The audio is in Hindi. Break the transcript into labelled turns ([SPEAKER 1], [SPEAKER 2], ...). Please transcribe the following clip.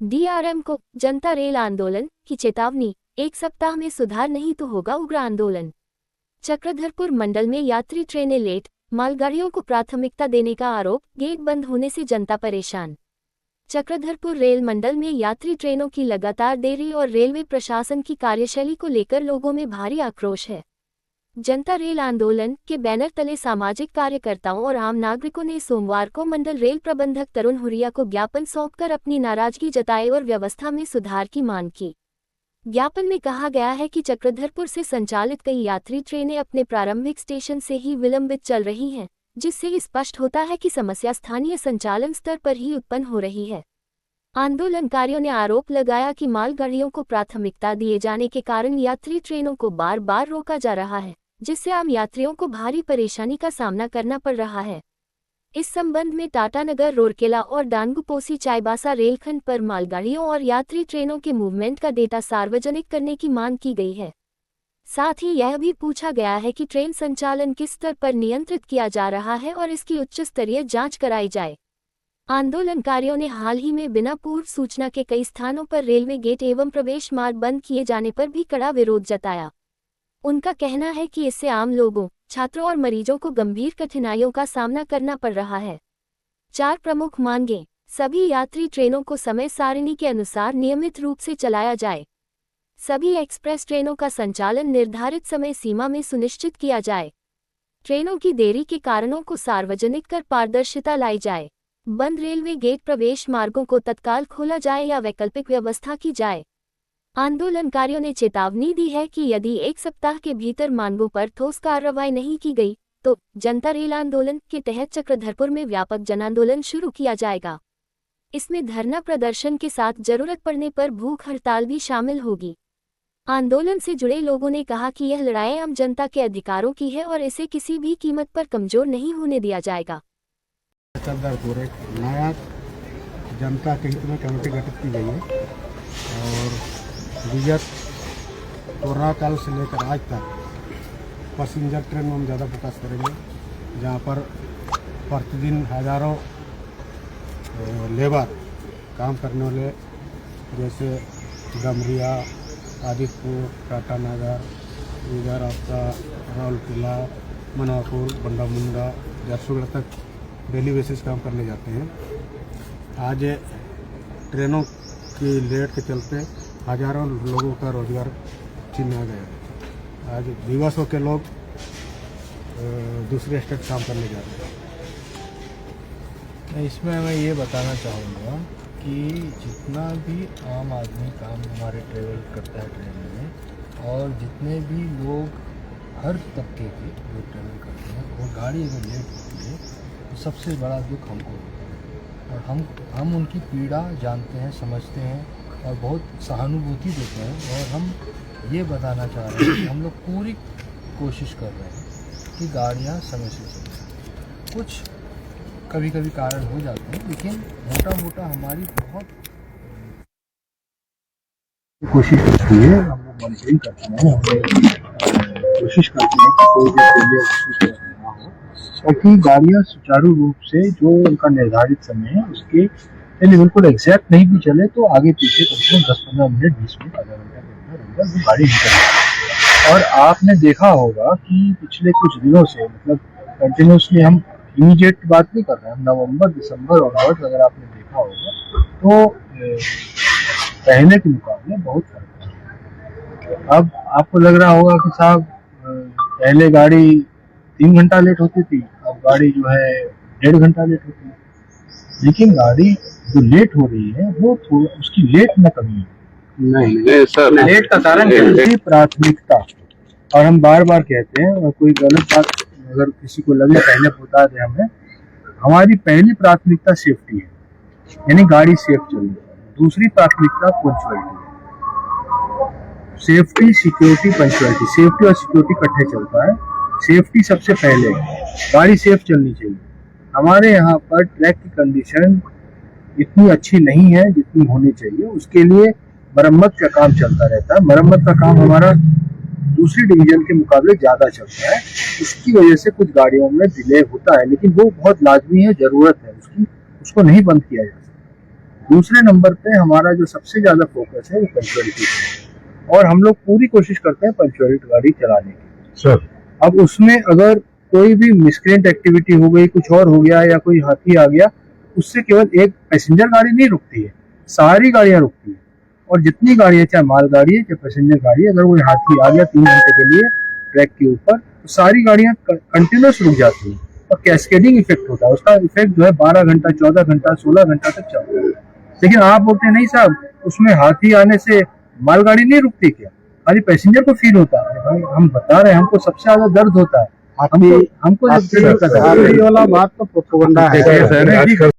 [SPEAKER 1] डीआरएम को जनता रेल आंदोलन की चेतावनी, 1 सप्ताह में सुधार नहीं तो होगा उग्र आंदोलन। चक्रधरपुर मंडल में यात्री ट्रेनें लेट, मालगाड़ियों को प्राथमिकता देने का आरोप, गेट बंद होने से जनता परेशान। चक्रधरपुर रेल मंडल में यात्री ट्रेनों की लगातार देरी और रेलवे प्रशासन की कार्यशैली को लेकर लोगों में भारी आक्रोश है। जनता रेल आंदोलन के बैनर तले सामाजिक कार्यकर्ताओं और आम नागरिकों ने सोमवार को मंडल रेल प्रबंधक तरुण हुरिया को ज्ञापन सौंपकर अपनी नाराजगी जताई और व्यवस्था में सुधार की मांग की। ज्ञापन में कहा गया है कि चक्रधरपुर से संचालित कई यात्री ट्रेनें अपने प्रारंभिक स्टेशन से ही विलंबित चल रही हैं, जिससे स्पष्ट होता है कि समस्या स्थानीय संचालन स्तर पर ही उत्पन्न हो रही है। आंदोलनकारियों ने आरोप लगाया कि मालगाड़ियों को प्राथमिकता दिए जाने के कारण यात्री ट्रेनों को बार बार रोका जा रहा है, जिससे आम यात्रियों को भारी परेशानी का सामना करना पड़ रहा है। इस संबंध में टाटानगर, रूरकेला और डांगुपोसी चाईबासा रेलखंड पर मालगाड़ियों और यात्री ट्रेनों के मूवमेंट का डेटा सार्वजनिक करने की मांग की गई है। साथ ही यह भी पूछा गया है कि ट्रेन संचालन किस स्तर पर नियंत्रित किया जा रहा है और इसकी उच्च स्तरीय जांच कराई जाए। आंदोलनकारियों ने हाल ही में बिना पूर्व सूचना के कई स्थानों पर रेलवे गेट एवं प्रवेश मार्ग बंद किए जाने पर भी कड़ा विरोध जताया। उनका कहना है कि इससे आम लोगों, छात्रों और मरीजों को गंभीर कठिनाइयों का सामना करना पड़ रहा है। 4 प्रमुख मांगें। सभी यात्री ट्रेनों को समय सारिणी के अनुसार नियमित रूप से चलाया जाए। सभी एक्सप्रेस ट्रेनों का संचालन निर्धारित समय सीमा में सुनिश्चित किया जाए। ट्रेनों की देरी के कारणों को सार्वजनिक कर पारदर्शिता लाई जाए। बंद रेलवे गेट प्रवेश मार्गों को तत्काल खोला जाए या वैकल्पिक व्यवस्था की जाए। आंदोलनकारियों ने चेतावनी दी है कि यदि 1 सप्ताह के भीतर मांगों पर ठोस कार्रवाई नहीं की गई, तो जनता रेल आंदोलन के तहत चक्रधरपुर में व्यापक जनांदोलन शुरू किया जाएगा। इसमें धरना प्रदर्शन के साथ जरूरत पड़ने पर भूख हड़ताल भी शामिल होगी। आंदोलन से जुड़े लोगों ने कहा कि यह लड़ाई आम जनता के अधिकारों की है और इसे किसी भी कीमत पर कमजोर नहीं होने दिया जाएगा।
[SPEAKER 2] चक्रधरपुर एक नया जनता के हित में कमेटी गठित की गई है और विगत कोरोना काल से लेकर आज तक पैसेंजर ट्रेन में हम ज़्यादा फोकस करेंगे, जहाँ पर प्रतिदिन हज़ारों लेबर काम करने वाले जैसे गमरिया, आदितपुर, टाटानगर, इधर आपका रूरकेला, मनापुर, बंडा मुंडा, झारसुगुड़ा तक डेली बेसिस काम करने जाते हैं। आज ट्रेनों की लेट के चलते हज़ारों लोगों का रोजगार छीना गया है। आज दिवसों के लोग दूसरे स्टेट काम करने जा रहे हैं।
[SPEAKER 3] इसमें मैं ये बताना चाहूँगा कि जितना भी आम आदमी काम हमारे ट्रेवल करता है ट्रेन में, और जितने भी लोग हर तबके के लोग ट्रेवल करते हैं, और गाड़ी अगर लेट होती है तो सबसे बड़ा दुख हमको होता है। और हम उनकी पीड़ा जानते हैं, समझते हैं और बहुत सहानुभूति देते हैं। और हम ये बताना चाह रहे हैं कि हम लोग पूरी कोशिश कर रहे हैं कि गाड़ियाँ समय से चलें। कुछ कभी कभी कारण हो जाते हैं, लेकिन मोटा मोटा हमारी बहुत
[SPEAKER 2] कोशिश करती है, हम लोग मॉनिटरिंग करते हैं, कोशिश करते हैं कि कोई भी फेलियर ना हो, ताकि गाड़ियाँ सुचारू रूप से जो उनका निर्धारित समय है उसके यदि बिल्कुल एग्जैक्ट नहीं भी चले तो आगे पीछे कम से कम 10-15 मिनट, 20 मिनट, आधा घंटा के अंदर वो गाड़ी निकल। और आपने देखा होगा कि पिछले कुछ दिनों से, मतलब कंटिन्यूसली, हम इमीडिएट बात नहीं कर रहे हैं, हम नवंबर, दिसंबर और ऑगस्ट अगर आपने देखा होगा तो पहले के मुकाबले बहुत फर्क है। अब आपको लग रहा होगा कि साहब पहले गाड़ी 3 घंटा लेट होती थी, अब गाड़ी जो है 1.5 घंटा लेट होती है। लेकिन गाड़ी जो लेट हो रही है वो उसकी लेट में कमी है, नहीं सर, लेट का कारण प्राथमिकता। और हम बार बार कहते हैं, और कोई गलत बात अगर किसी को लगे पहले बता दें हमें, हमारी पहली प्राथमिकता सेफ्टी है, यानी गाड़ी सेफ चलनी है। दूसरी प्राथमिकता पंक्चुअलिटी है। सेफ्टी, सिक्योरिटी, पंक्चुअलिटी, सेफ्टी और सिक्योरिटी इकट्ठे चलता है। सेफ्टी सबसे पहले, गाड़ी सेफ चलनी चाहिए। हमारे यहाँ पर ट्रैक की कंडीशन इतनी अच्छी नहीं है जितनी होनी चाहिए, उसके लिए मरम्मत का काम चलता रहता है। मरम्मत का काम हमारा दूसरी डिवीजन के मुकाबले ज़्यादा चलता है, इसकी वजह से कुछ गाड़ियों में डिले होता है, लेकिन वो बहुत लाजमी है, ज़रूरत है उसकी, उसको नहीं बंद किया जा सकता। दूसरे नंबर पे हमारा जो सबसे ज्यादा फोकस है वो पंचुअलिटी है, और हम लोग पूरी कोशिश करते हैं पंचुअलिटी गाड़ी चलाने की।
[SPEAKER 4] सर
[SPEAKER 2] अब उसमें अगर कोई भी मिसक्रेंट एक्टिविटी हो गई, कुछ और हो गया, या कोई हाथी आ गया, उससे केवल एक पैसेंजर गाड़ी नहीं रुकती है, सारी गाड़ियां रुकती है। और जितनी गाड़ियां, चाहे माल गाड़ी है चाहे पैसेंजर गाड़ी है, अगर कोई हाथी आ गया 3 घंटे के लिए ट्रैक के ऊपर, तो सारी गाड़ियां कंटिन्यूस रुक जाती हैं और कैस्केडिंग इफेक्ट होता है। उसका इफेक्ट जो है 12 घंटा, 14 घंटा, 16 घंटा तक चलता है। लेकिन आप बोलते हैं नहीं साहब, उसमें हाथी आने से मालगाड़ी नहीं रुकती क्या, खाली पैसेंजर को फील होता है। भाई हम बता रहे हैं, हमको सबसे ज्यादा दर्द होता है, हमको जब
[SPEAKER 4] ये वाला बात तो प्रोपेगेंडा है।